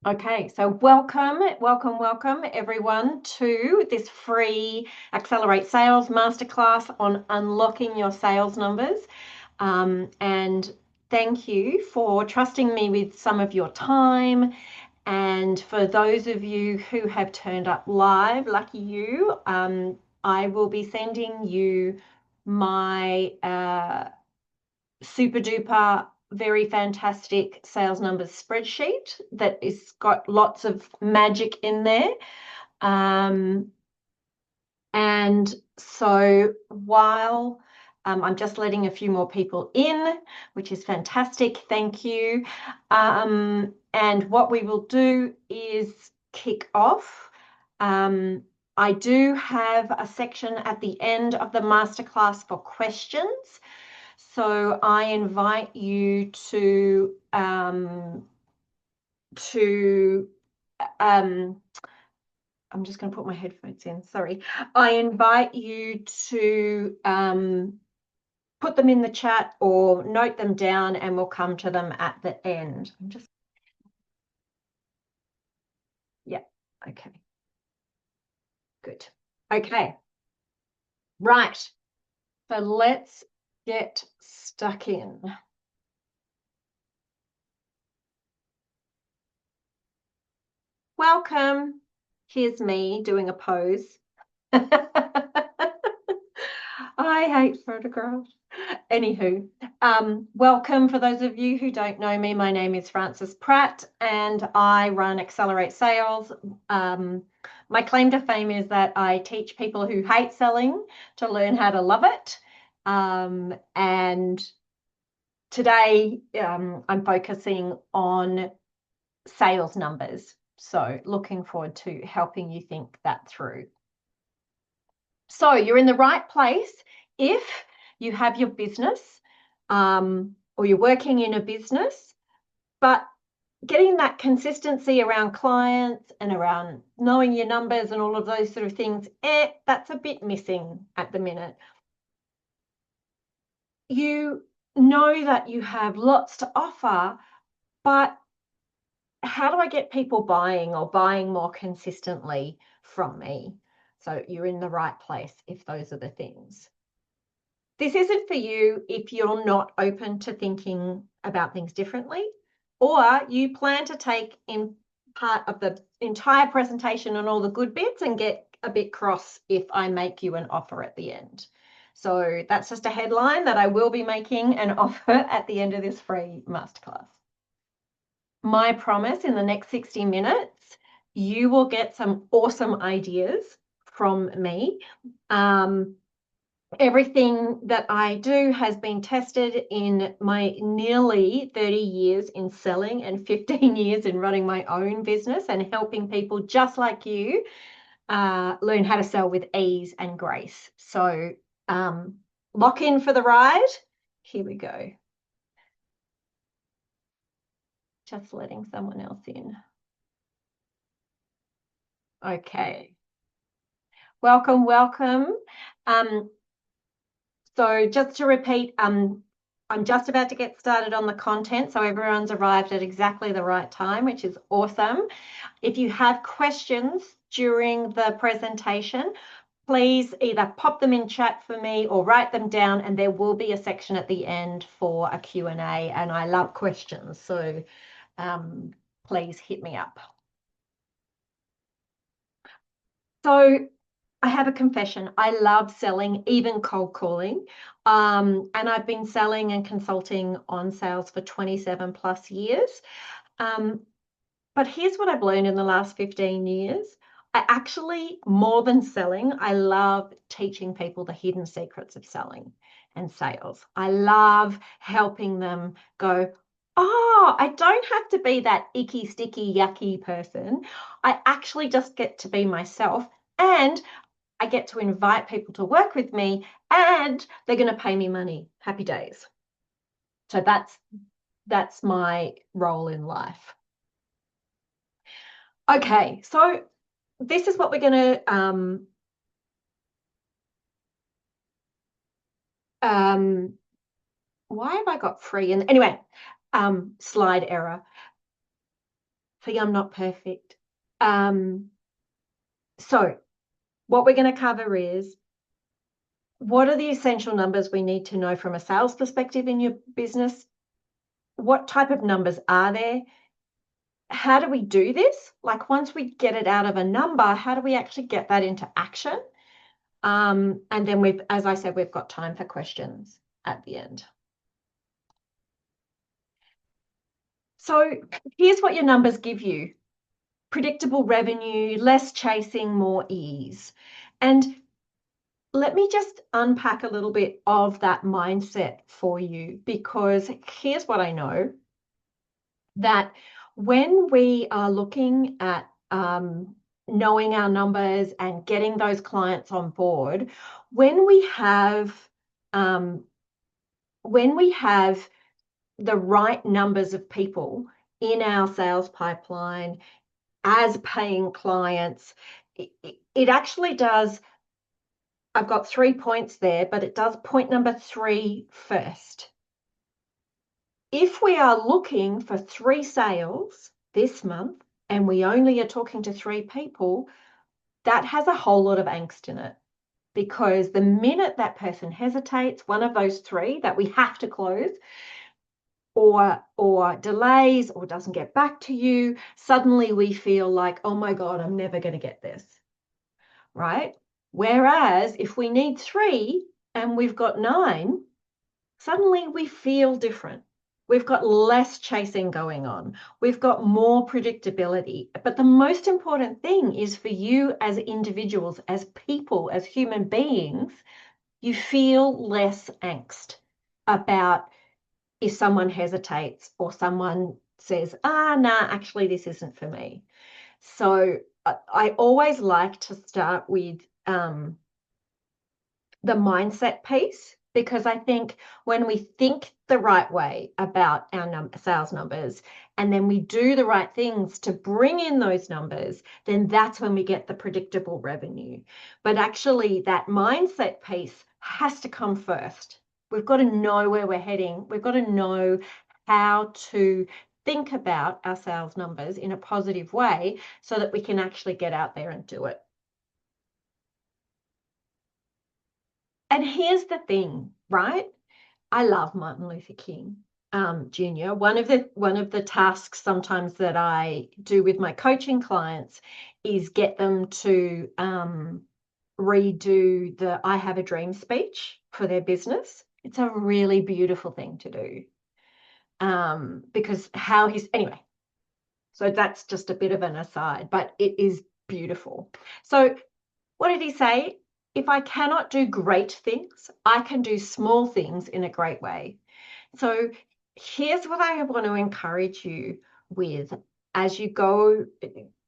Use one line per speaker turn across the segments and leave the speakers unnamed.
Okay, so welcome everyone to this free Accelerate Sales Masterclass on unlocking your sales numbers. And thank you for trusting me with some of your time. And for those of you who have turned up live, lucky you, I will be sending you my super duper very fantastic sales numbers spreadsheet that is got lots of magic in there. And so while I'm just letting a few more people in, which is fantastic, thank you. And what we will do is kick off. I do have a section at the end of the masterclass for questions. So I invite you to I'm just going to put my headphones in. Sorry. I invite you to put them in the chat or note them down, and we'll come to them at the end. Yeah. Okay. Good. Okay. Right. So let's get stuck in. Welcome. Here's me doing a pose. I hate photographs. Anywho, welcome. For those of you who don't know me, my name is Frances Pratt and I run Accelerate Sales. My claim to fame is that I teach people who hate selling to learn how to love it. And today I'm focusing on sales numbers. So looking forward to helping you think that through. So you're in the right place if you have your business or you're working in a business, but getting that consistency around clients and around knowing your numbers and all of those sort of things, that's a bit missing at the minute. You know that you have lots to offer, but how do I get people buying or buying more consistently from me? So you're in the right place if those are the things. This isn't for you if you're not open to thinking about things differently, or you plan to take in part of the entire presentation and all the good bits and get a bit cross if I make you an offer at the end. So that's just a headline that I will be making an offer at the end of this free masterclass. My promise, in the next 60 minutes, you will get some awesome ideas from me. Everything that I do has been tested in my nearly 30 years in selling and 15 years in running my own business and helping people just like you learn how to sell with ease and grace. So lock in for the ride. Here we go. Just letting someone else in. Okay. Welcome, welcome. So just to repeat, I'm just about to get started on the content, so everyone's arrived at exactly the right time, which is awesome. If you have questions during the presentation, please either pop them in chat for me or write them down, and there will be a section at the end for a Q&A, and I love questions, so please hit me up. So I have a confession. I love selling, even cold calling. And I've been selling and consulting on sales for 27 plus years. But here's what I've learned in the last 15 years. I actually, more than selling, I love teaching people the hidden secrets of selling and sales. I love helping them go, oh, I don't have to be that icky, sticky, yucky person. I actually just get to be myself, and I get to invite people to work with me, and they're going to pay me money. Happy days. So that's my role in life. Okay, so this is what we're going to why have I got free? And anyway, slide error. See, I'm not perfect. So what we're going to cover is, what are the essential numbers we need to know from a sales perspective in your business? What type of numbers are there? How do we do this? Like, once we get it out of a number, how do we actually get that into action? And then as I said, we've got time for questions at the end. So here's what your numbers give you: predictable revenue, less chasing, more ease. And let me just unpack a little bit of that mindset for you, because here's what I know, that when we are looking at knowing our numbers and getting those clients on board, when we have the right numbers of people in our sales pipeline as paying clients, it actually does. I've got 3 points there, but it does point number 3 first. If we are looking for 3 sales this month and we only are talking to 3 people, that has a whole lot of angst in it, because the minute that person hesitates, one of those 3 that we have to close, or delays or doesn't get back to you, suddenly we feel like, oh my God, I'm never going to get this, right? Whereas if we need 3 and we've got 9, suddenly we feel different. We've got less chasing going on. We've got more predictability. But the most important thing is, for you as individuals, as people, as human beings, you feel less angst about if someone hesitates or someone says, nah, actually, this isn't for me. So I always like to start with the mindset piece, because I think when we think the right way about our sales numbers, and then we do the right things to bring in those numbers, then that's when we get the predictable revenue. But actually, that mindset piece has to come first. We've got to know where we're heading. We've got to know how to think about our sales numbers in a positive way so that we can actually get out there and do it. And here's the thing, right? I love Martin Luther King Jr. One of the tasks sometimes that I do with my coaching clients is get them to redo the "I Have a Dream" speech for their business. It's a really beautiful thing to do, because anyway. So that's just a bit of an aside, but it is beautiful. So what did he say? If I cannot do great things, I can do small things in a great way. So here's what I want to encourage you with as you go.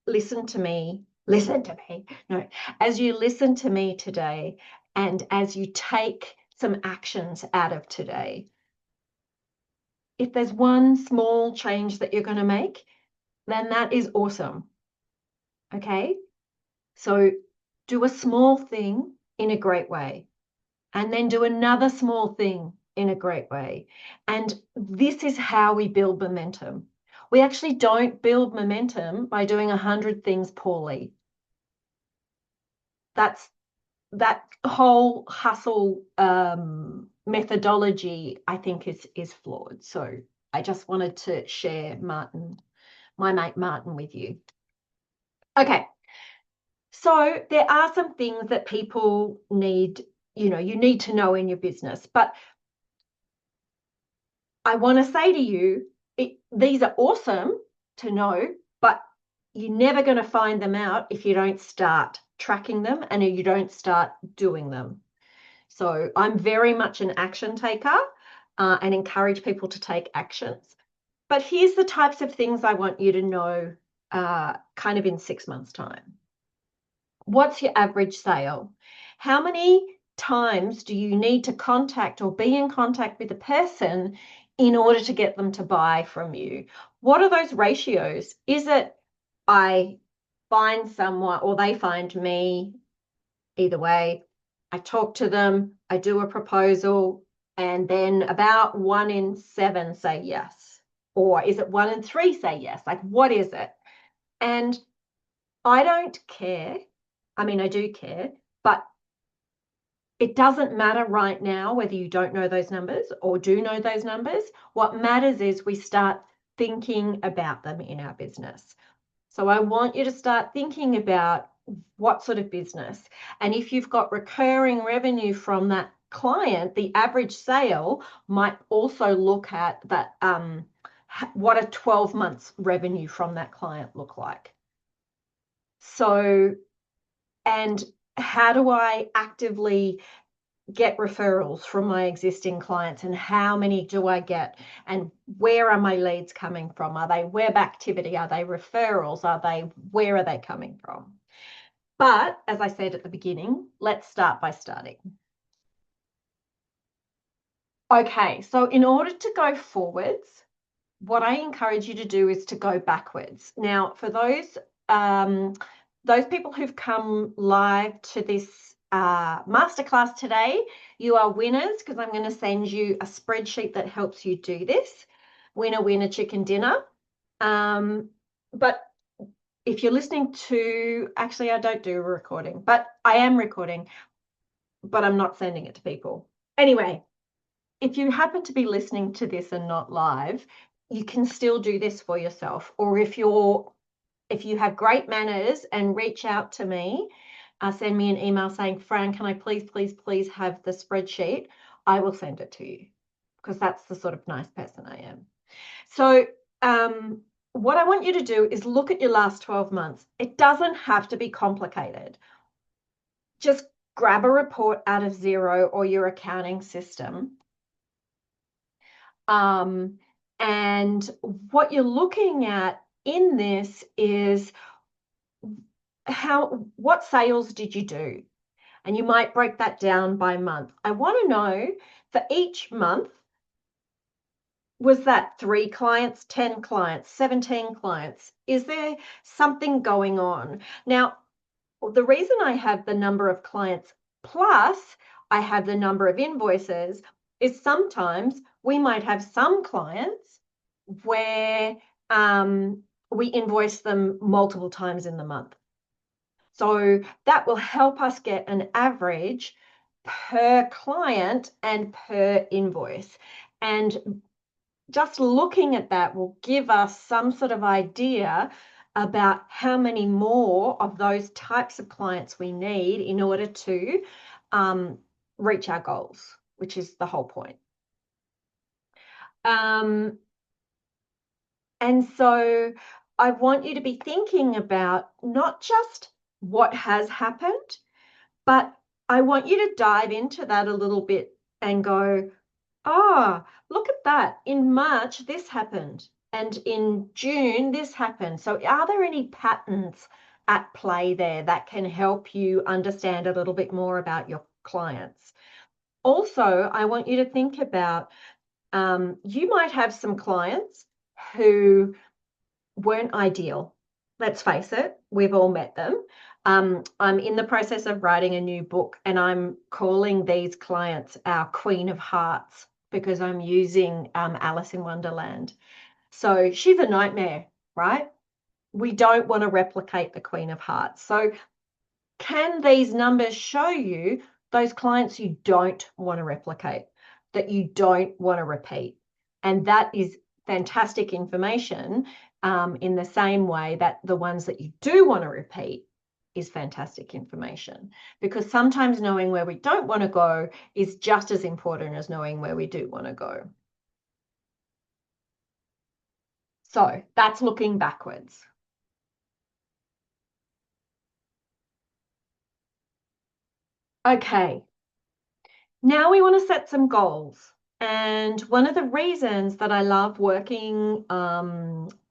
Listen to me. No, as you listen to me today, and as you take some actions out of today, if there's one small change that you're going to make, then that is awesome. Okay? So do a small thing in a great way, and then do another small thing in a great way. And this is how we build momentum. We actually don't build momentum by doing 100 things poorly. That whole hustle methodology, I think, is flawed. So I just wanted to share my mate Martin with you. Okay. So there are some things that people need, you need to know in your business. But I want to say to you, these are awesome to know, but you're never going to find them out if you don't start tracking them and you don't start doing them. So I'm very much an action taker and encourage people to take actions. But here's the types of things I want you to know kind of in 6 months' time. What's your average sale? How many times do you need to contact or be in contact with a person in order to get them to buy from you? What are those ratios? Is it I find someone or they find me? Either way, I talk to them, I do a proposal, and then about 1 in 7 say yes. Or is it 1 in 3 say yes? Like, what is it? And I don't care. I mean, I do care, but it doesn't matter right now whether you don't know those numbers or do know those numbers. What matters is we start thinking about them in our business. So I want you to start thinking about what sort of business. And if you've got recurring revenue from that client, the average sale might also look at that, what a 12 months revenue from that client look like. So, and how do I actively get referrals from my existing clients, and how many do I get, and where are my leads coming from? Are they web activity? Are they referrals? Where are they coming from? But as I said at the beginning, let's start by starting. Okay, so in order to go forwards, what I encourage you to do is to go backwards. Now, for those people who've come live to this masterclass today, you are winners, because I'm going to send you a spreadsheet that helps you do this. Winner, winner, chicken dinner. But if you're listening to, actually, I don't do a recording, but I am recording, but I'm not sending it to people. Anyway, if you happen to be listening to this and not live, you can still do this for yourself. Or if you have great manners and reach out to me, send me an email saying, Fran, can I please have the spreadsheet? I will send it to you, because that's the sort of nice person I am. So what I want you to do is look at your last 12 months. It doesn't have to be complicated. Just grab a report out of Xero or your accounting system. And what you're looking at in this is what sales did you do? And you might break that down by month. I want to know for each month, was that 3 clients, 10 clients, 17 clients? Is there something going on? Now, the reason I have the number of clients plus I have the number of invoices is sometimes we might have some clients where we invoice them multiple times in the month. So that will help us get an average per client and per invoice. And just looking at that will give us some sort of idea about how many more of those types of clients we need in order to reach our goals, which is the whole point. And so I want you to be thinking about not just what has happened, but I want you to dive into that a little bit and go, look at that. In March, this happened. And in June, this happened. So are there any patterns at play there that can help you understand a little bit more about your clients? Also, I want you to think about, you might have some clients who weren't ideal. Let's face it, we've all met them. I'm in the process of writing a new book, and I'm calling these clients our Queen of Hearts, because I'm using Alice in Wonderland. So she's a nightmare, right? We don't want to replicate the Queen of Hearts. So can these numbers show you those clients you don't want to replicate, that you don't want to repeat? And that is fantastic information, in the same way that the ones that you do want to repeat is fantastic information, because sometimes knowing where we don't want to go is just as important as knowing where we do want to go. So that's looking backwards. Okay, now we want to set some goals. And one of the reasons that I love working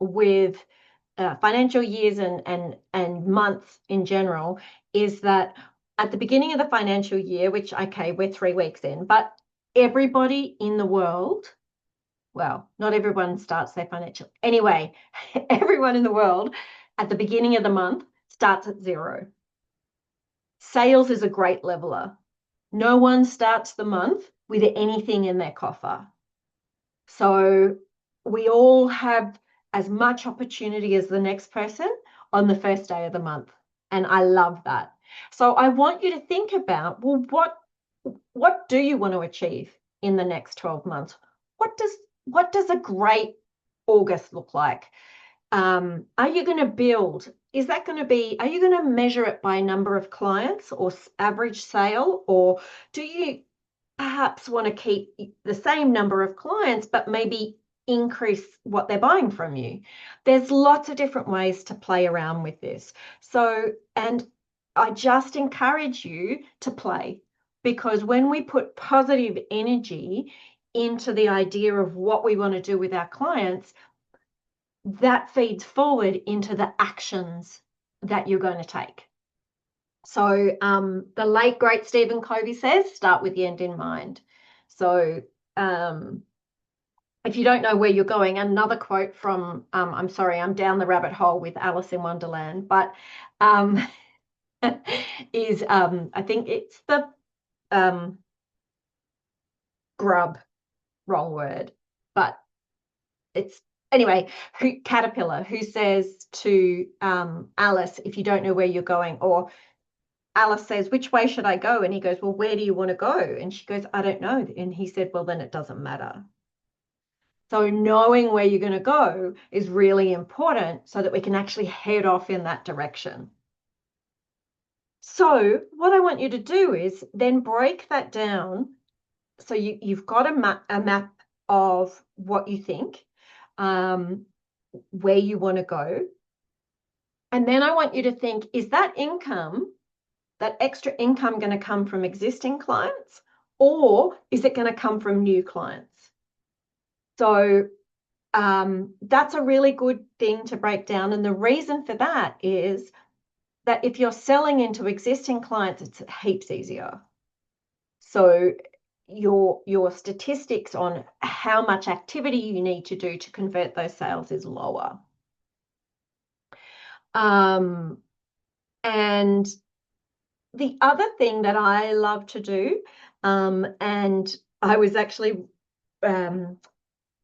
with financial years and months in general is that at the beginning of the financial year, which, okay, we're 3 weeks in, but everybody in the world, well, not everyone starts their financial, anyway, everyone in the world at the beginning of the month starts at 0. Sales is a great leveler. No one starts the month with anything in their coffer. So we all have as much opportunity as the next person, on the first day of the month. And I love that. So I want you to think about, well, what do you want to achieve in the next 12 months? What does a great August look like? Are you going to build? Is that going to be, are you going to measure it by number of clients or average sale? Or do you perhaps want to keep the same number of clients, but maybe increase what they're buying from you? There's lots of different ways to play around with this. So, and I just encourage you to play, because when we put positive energy into the idea of what we want to do with our clients, that feeds forward into the actions that you're going to take. So the late great Stephen Covey says, start with the end in mind. So if you don't know where you're going, another quote from, I'm sorry, I'm down the rabbit hole with Alice in Wonderland, but is, I think it's the grub, wrong word, but it's, anyway, Caterpillar, who says to Alice, if you don't know where you're going, or Alice says, which way should I go? And he goes, well, where do you want to go? And she goes, I don't know. And he said, well, then it doesn't matter. So knowing where you're going to go is really important so that we can actually head off in that direction. So what I want you to do is then break that down. So you've got a map of what you think, where you want to go. And then I want you to think, is that income, that extra income, going to come from existing clients, or is it going to come from new clients? So that's a really good thing to break down. And the reason for that is that if you're selling into existing clients, it's heaps easier. So your statistics on how much activity you need to do to convert those sales is lower. And the other thing that I love to do, and I was actually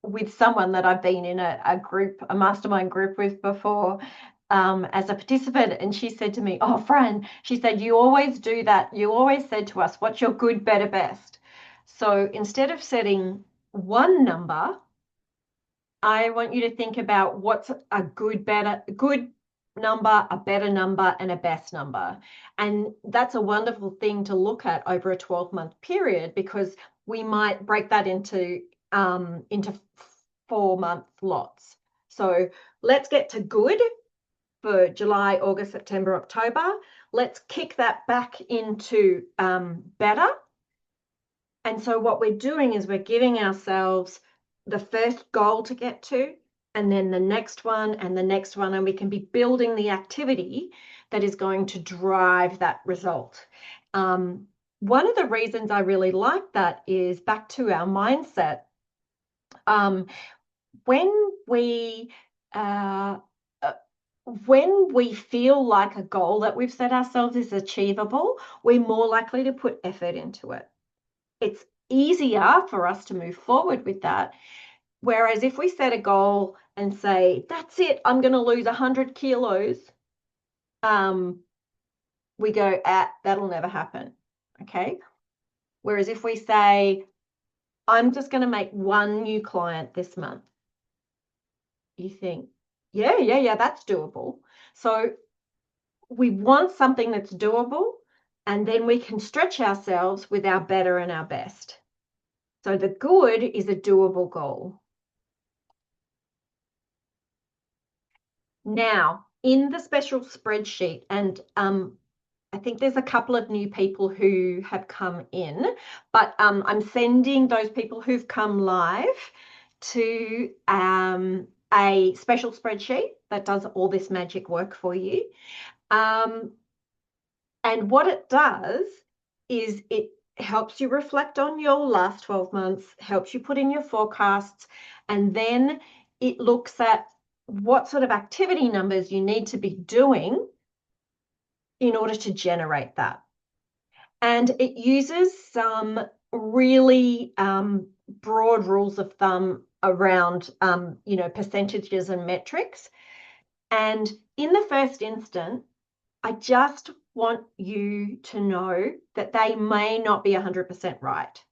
with someone that I've been in a group, a mastermind group with before, as a participant, and she said to me, oh, Fran, she said, you always do that. You always said to us, what's your good, better, best? So instead of setting one number, I want you to think about what's a good number, a better number, and a best number. And that's a wonderful thing to look at over a 12-month period, because we might break that into 4-month lots. So let's get to good for July, August, September, October. Let's kick that back into better. And so what we're doing is we're giving ourselves the first goal to get to, and then the next one and the next one, and we can be building the activity that is going to drive that result. One of the reasons I really like that is back to our mindset. When we feel like a goal that we've set ourselves is achievable, we're more likely to put effort into it. It's easier for us to move forward with that. Whereas if we set a goal and say, that's it, I'm going to lose 100 kilos, we go, that'll never happen. Okay. Whereas if we say, I'm just going to make one new client this month, you think, yeah, that's doable. So we want something that's doable, and then we can stretch ourselves with our better and our best. So the good is a doable goal. Now, in the special spreadsheet, and I think there's a couple of new people who have come in, but I'm sending those people who've come live to a special spreadsheet that does all this magic work for you. And what it does is it helps you reflect on your last 12 months, helps you put in your forecasts, and then it looks at what sort of activity numbers you need to be doing in order to generate that. And it uses some really broad rules of thumb around, percentages and metrics. And in the first instant, I just want you to know that they may not be 100% right,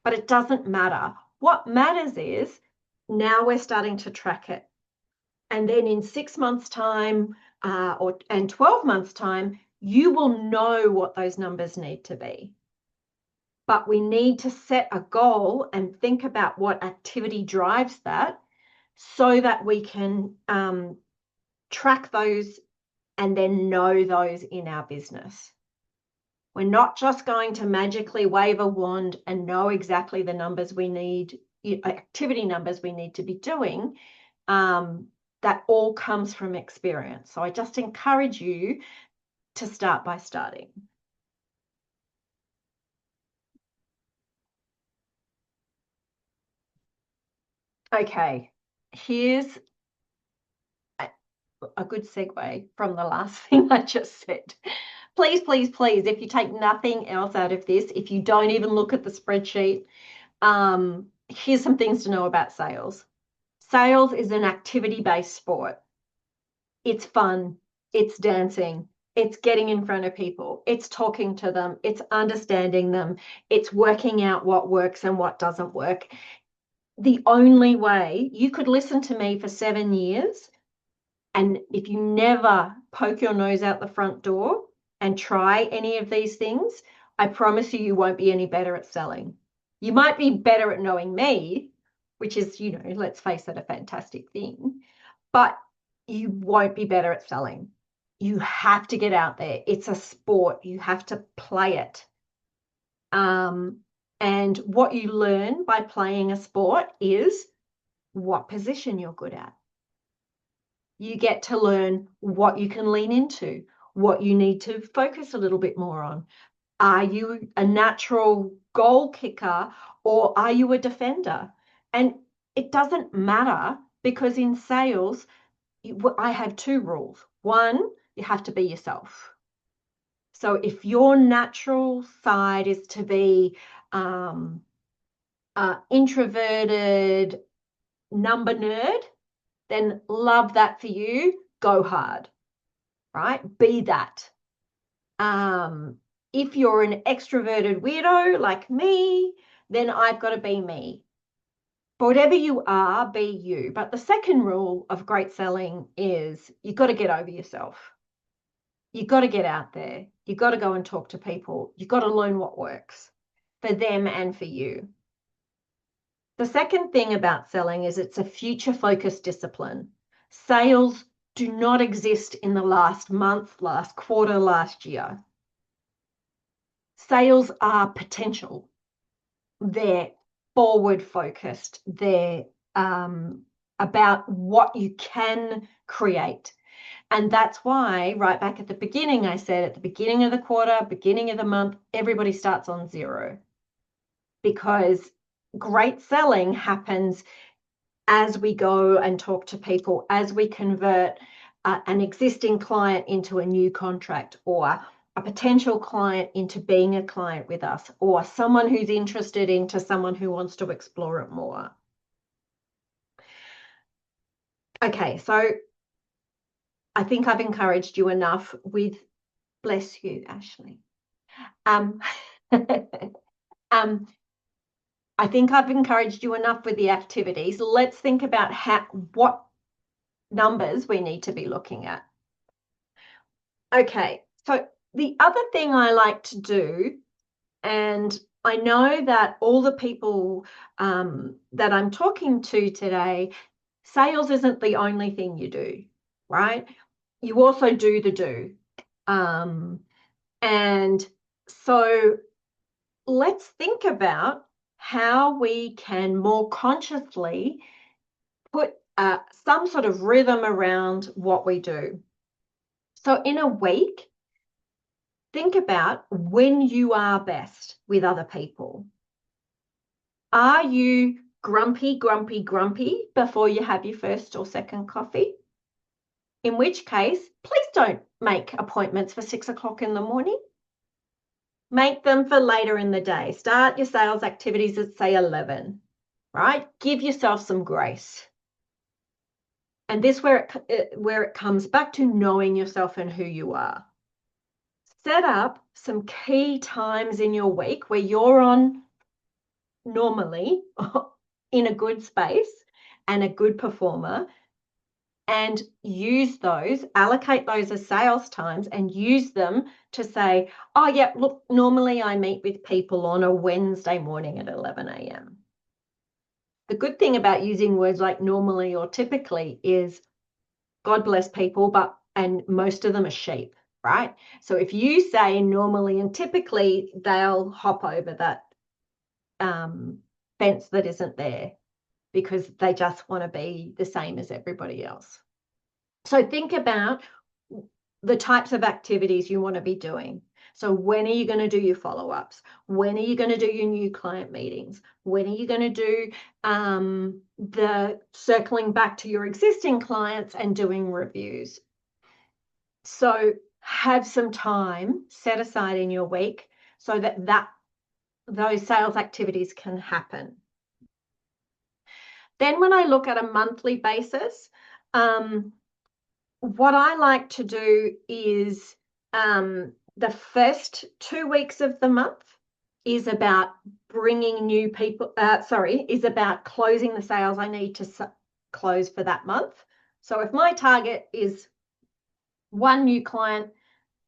but it doesn't matter. What matters is now we're starting to track it. And then in 6 months' time and 12 months' time, you will know what those numbers need to be. But we need to set a goal and think about what activity drives that so that we can track those and then know those in our business. We're not just going to magically wave a wand and know exactly the numbers we need, activity numbers we need to be doing. That all comes from experience. So I just encourage you to start by starting. Okay, here's a good segue from the last thing I just said. Please, please, please, if you take nothing else out of this, if you don't even look at the spreadsheet, here's some things to know about sales. Sales is an activity-based sport. It's fun, it's dancing, it's getting in front of people, it's talking to them, it's understanding them, it's working out what works and what doesn't work. The only way you could listen to me for 7 years, and if you never poke your nose out the front door and try any of these things, I promise you, you won't be any better at selling. You might be better at knowing me, which is, let's face it, a fantastic thing, but you won't be better at selling. You have to get out there. It's a sport. You have to play it. And what you learn by playing a sport is what position you're good at. You get to learn what you can lean into, what you need to focus a little bit more on. Are you a natural goal kicker or are you a defender? And it doesn't matter, because in sales, I have 2 rules. One, you have to be yourself. So if your natural side is to be introverted number nerd, then love that for you. Go hard, right? Be that. If you're an extroverted weirdo like me, then I've got to be me. But whatever you are, be you. But the second rule of great selling is you've got to get over yourself. You've got to get out there. You've got to go and talk to people. You've got to learn what works for them and for you. The second thing about selling is it's a future-focused discipline. Sales do not exist in the last month, last quarter, last year. Sales are potential. They're forward-focused. They're about what you can create. And that's why right back at the beginning, I said at the beginning of the quarter, beginning of the month, everybody starts on 0. Because great selling happens as we go and talk to people, as we convert an existing client into a new contract, or a potential client into being a client with us, or someone who's interested into someone who wants to explore it more. Okay, so I think I've encouraged you enough with, bless you, Ashley. I think I've encouraged you enough with the activities. Let's think about what numbers we need to be looking at. Okay, so the other thing I like to do, and I know that all the people that I'm talking to today, sales isn't the only thing you do, right? You also do the do. And so let's think about how we can more consciously put some sort of rhythm around what we do. So in a week, think about when you are best with other people. Are you grumpy, grumpy, grumpy before you have your first or second coffee? In which case, please don't make appointments for 6 o'clock in the morning. Make them for later in the day. Start your sales activities at, say, 11, right? Give yourself some grace. And this where it comes back to knowing yourself and who you are. Set up some key times in your week where you're on normally in a good space and a good performer, and use those, allocate those as sales times and use them to say, oh, yeah, look, normally I meet with people on a Wednesday morning at 11 a.m. The good thing about using words like normally or typically is God bless people, and most of them are sheep, right? So if you say normally and typically, they'll hop over that fence that isn't there because they just want to be the same as everybody else. So think about the types of activities you want to be doing. So when are you going to do your follow-ups? When are you going to do your new client meetings? When are you going to do the circling back to your existing clients and doing reviews? So have some time set aside in your week so that those sales activities can happen. Then when I look at a monthly basis, what I like to do is the first 2 weeks of the month is about bringing new people, is about closing the sales I need to close for that month. So if my target is one new client,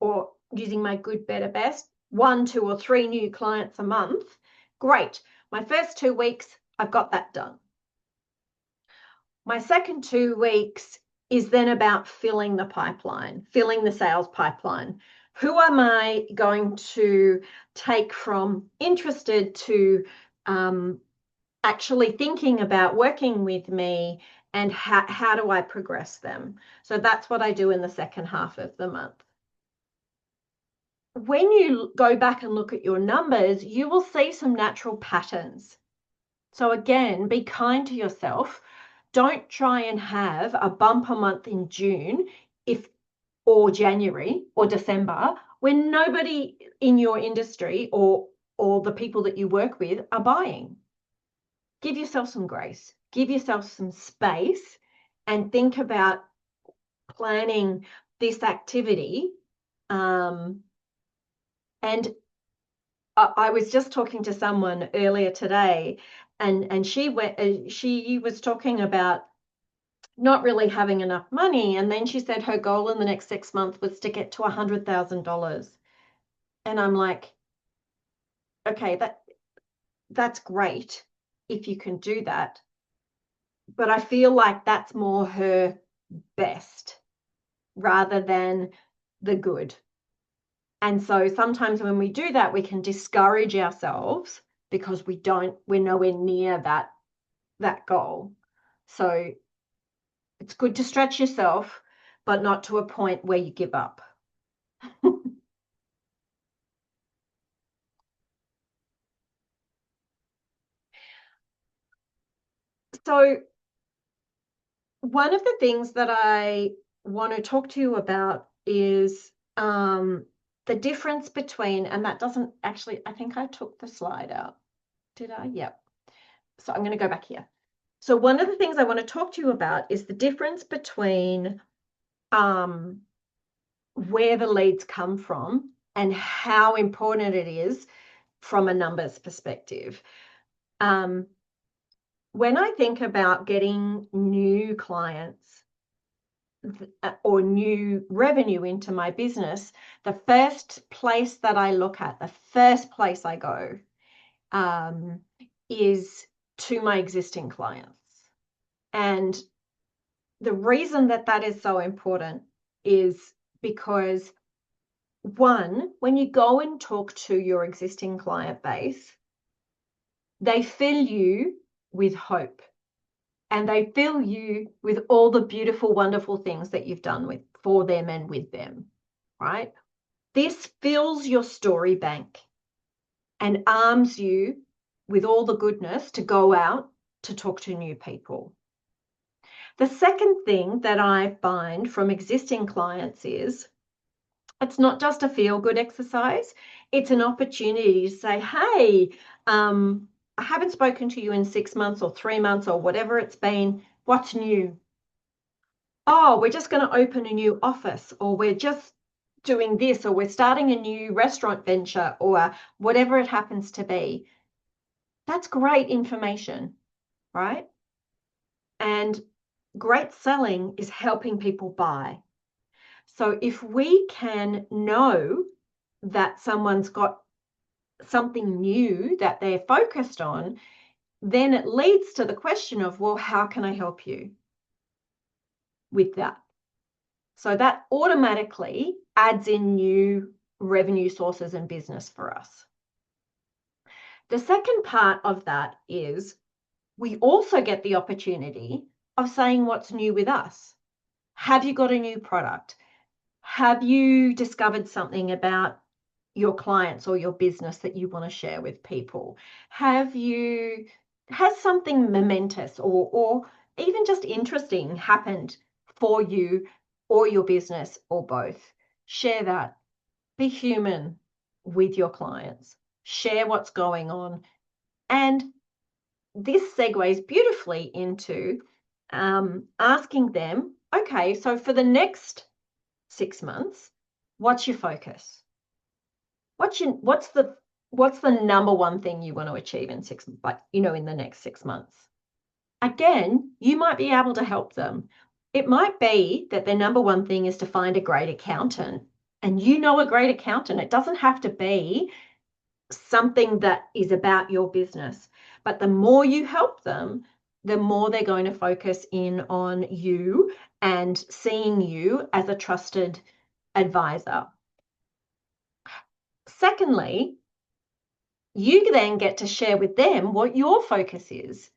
or using my good, better, best, 1, 2, or 3 new clients a month, great. My first 2 weeks, I've got that done. My second 2 weeks is then about filling the pipeline, filling the sales pipeline. Who am I going to take from interested to actually thinking about working with me, and how do I progress them? So that's what I do in the second half of the month. When you go back and look at your numbers, you will see some natural patterns. So again, be kind to yourself. Don't try and have a bumper month in June or January or December when nobody in your industry or the people that you work with are buying. Give yourself some grace, give yourself some space, and think about planning this activity. And I was just talking to someone earlier today, and she was talking about not really having enough money, and then she said her goal in the next 6 months was to get to $100,000. And I'm like, okay, that's great if you can do that, but I feel like that's more her best rather than the good. And so sometimes when we do that, we can discourage ourselves because we're nowhere near that goal. So it's good to stretch yourself, but not to a point where you give up. So one of the things that I want to talk to you about is the difference between, and that doesn't actually, I think I took the slide out. Did I? Yep. So I'm going to go back here. So one of the things I want to talk to you about is the difference between where the leads come from and how important it is from a numbers perspective. When I think about getting new clients or new revenue into my business, the first place that I look at, the first place I go is to my existing clients. And the reason that is so important is because, one, when you go and talk to your existing client base, they fill you with hope, and they fill you with all the beautiful, wonderful things that you've done for them and with them, right? This fills your story bank and arms you with all the goodness to go out to talk to new people. The second thing that I find from existing clients is it's not just a feel-good exercise. It's an opportunity to say, hey, I haven't spoken to you in 6 months or 3 months or whatever it's been. What's new? oh, we're just going to open a new office, or we're just doing this, or we're starting a new restaurant venture, or whatever it happens to be. That's great information, right? And great selling is helping people buy. So if we can know that someone's got something new that they're focused on, then it leads to the question of, well, how can I help you with that? So that automatically adds in new revenue sources and business for us. The second part of that is we also get the opportunity of saying what's new with us. Have you got a new product? Have you discovered something about your clients or your business that you want to share with people? Has something momentous or even just interesting happened for you or your business or both? Share that. Be human with your clients. Share what's going on. And this segues beautifully into asking them, okay, so for the next 6 months, what's your focus? What's the number one thing you want to achieve in in the next 6 months? Again, you might be able to help them. It might be that their number one thing is to find a great accountant, and you know a great accountant. It doesn't have to be something that is about your business, but the more you help them, the more they're going to focus in on you and seeing you as a trusted advisor. Secondly, you then get to share with them what your focus is.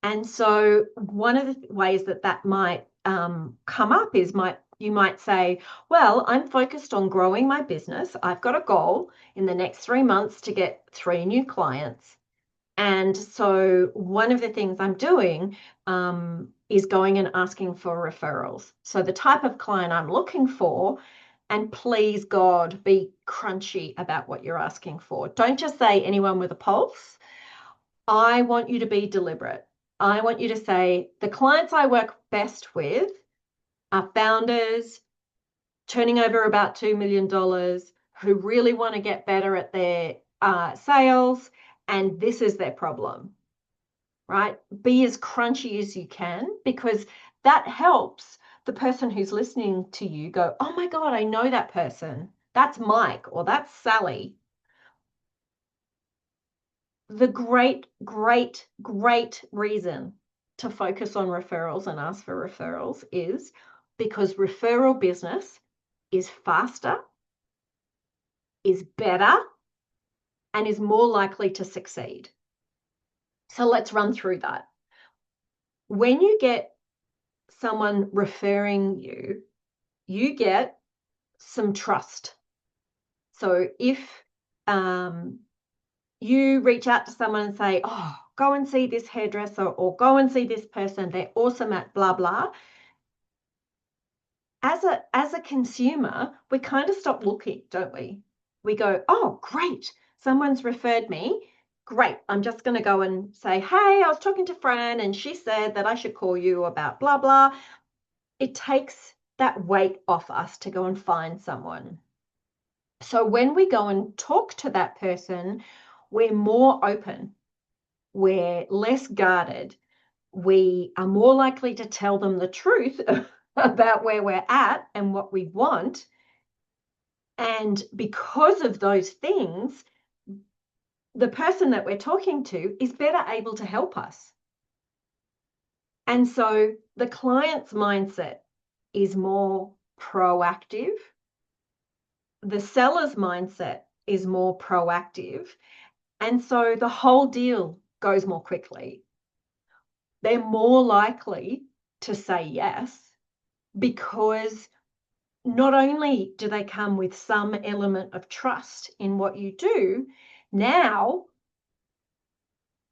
And so one of the ways that might come up is you might say, well, I'm focused on growing my business. I've got a goal in the next 3 months to get 3 new clients. And so one of the things I'm doing is going and asking for referrals. So the type of client I'm looking for, and please God, be crunchy about what you're asking for. Don't just say anyone with a pulse. I want you to be deliberate. I want you to say the clients I work best with are founders turning over about $2 million who really want to get better at their sales, and this is their problem, right? Be as crunchy as you can, because that helps the person who's listening to you go, oh my God, I know that person. That's Mike or that's Sally. The great, great, great reason to focus on referrals and ask for referrals is because referral business is faster, is better, and is more likely to succeed. So let's run through that. When you get someone referring you, you get some trust. So if you reach out to someone and say, oh, go and see this hairdresser or go and see this person, they're awesome at blah, blah. As a consumer, we kind of stop looking, don't we? We go, oh, great, someone's referred me. Great, I'm just going to go and say, hey, I was talking to Fran and she said that I should call you about blah, blah. It takes that weight off us to go and find someone. So when we go and talk to that person, we're more open, we're less guarded, we are more likely to tell them the truth about where we're at and what we want. And because of those things, the person that we're talking to is better able to help us. And so the client's mindset is more proactive. The seller's mindset is more proactive. And so the whole deal goes more quickly. They're more likely to say yes because not only do they come with some element of trust in what you do, now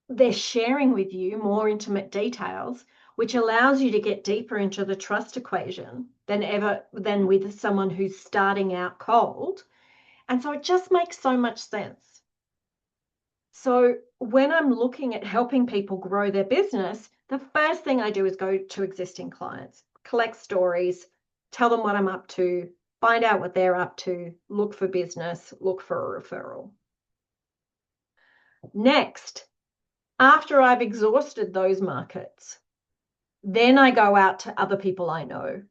they're sharing with you more intimate details, which allows you to get deeper into the trust equation than with someone who's starting out cold. And so it just makes so much sense. So when I'm looking at helping people grow their business, the first thing I do is go to existing clients. collect stories, tell them what I'm up to, find out what they're up to, look for business, look for a referral. Next, after I've exhausted those markets, then I go out to other people I know.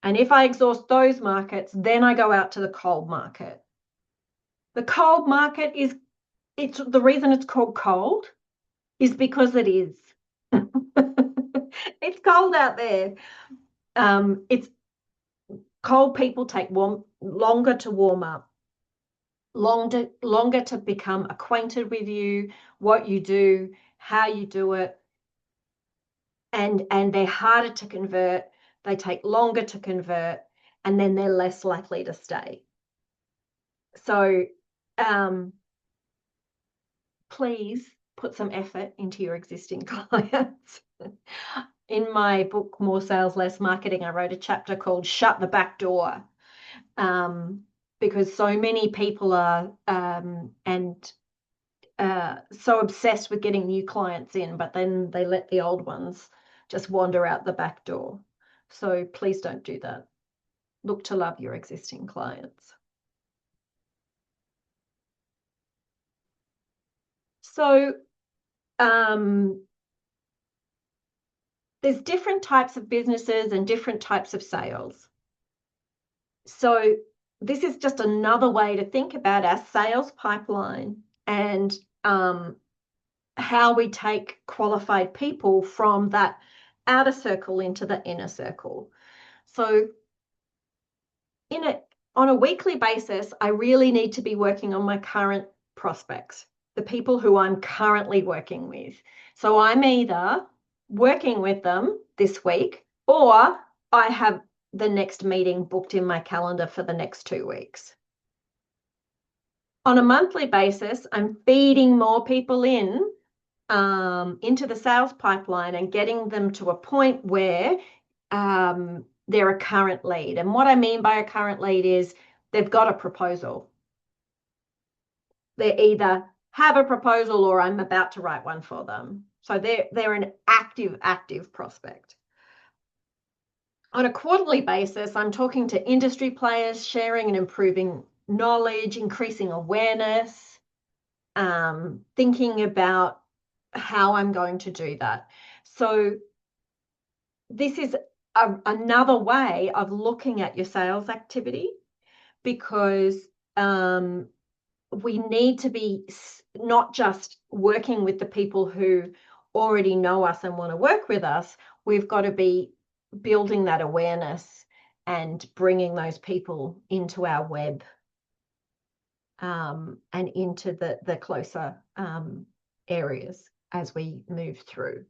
And if I exhaust those markets, then I go out to the cold market. The cold market it's the reason it's called cold is because it is. It's cold out there. It's cold people take longer to warm up, longer to become acquainted with you, what you do, how you do it, and they're harder to convert. They take longer to convert, and then they're less likely to stay. So please put some effort into your existing clients. In my book, More Sales, Less Marketing, I wrote a chapter called Shut the Back Door, because so many people are so obsessed with getting new clients in, but then they let the old ones just wander out the back door. So please don't do that. Look to love your existing clients. So there's different types of businesses and different types of sales. So this is just another way to think about our sales pipeline and how we take qualified people from that outer circle into the inner circle. So on a weekly basis, I really need to be working on my current prospects, the people who I'm currently working with. So I'm either working with them this week, or I have the next meeting booked in my calendar for the next 2 weeks. On a monthly basis, I'm feeding more people into the sales pipeline and getting them to a point where they're a current lead. And what I mean by a current lead is they've got a proposal. They either have a proposal or I'm about to write one for them. So they're an active prospect. On a quarterly basis, I'm talking to industry players, sharing and improving knowledge, increasing awareness, thinking about how I'm going to do that. So this is another way of looking at your sales activity, because we need to be not just working with the people who already know us and want to work with us. We've got to be building that awareness and bringing those people into our web and into the closer areas as we move through.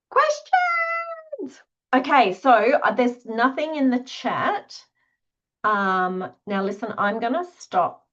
Questions? Okay, so there's nothing in the chat. Now listen, I'm going to stop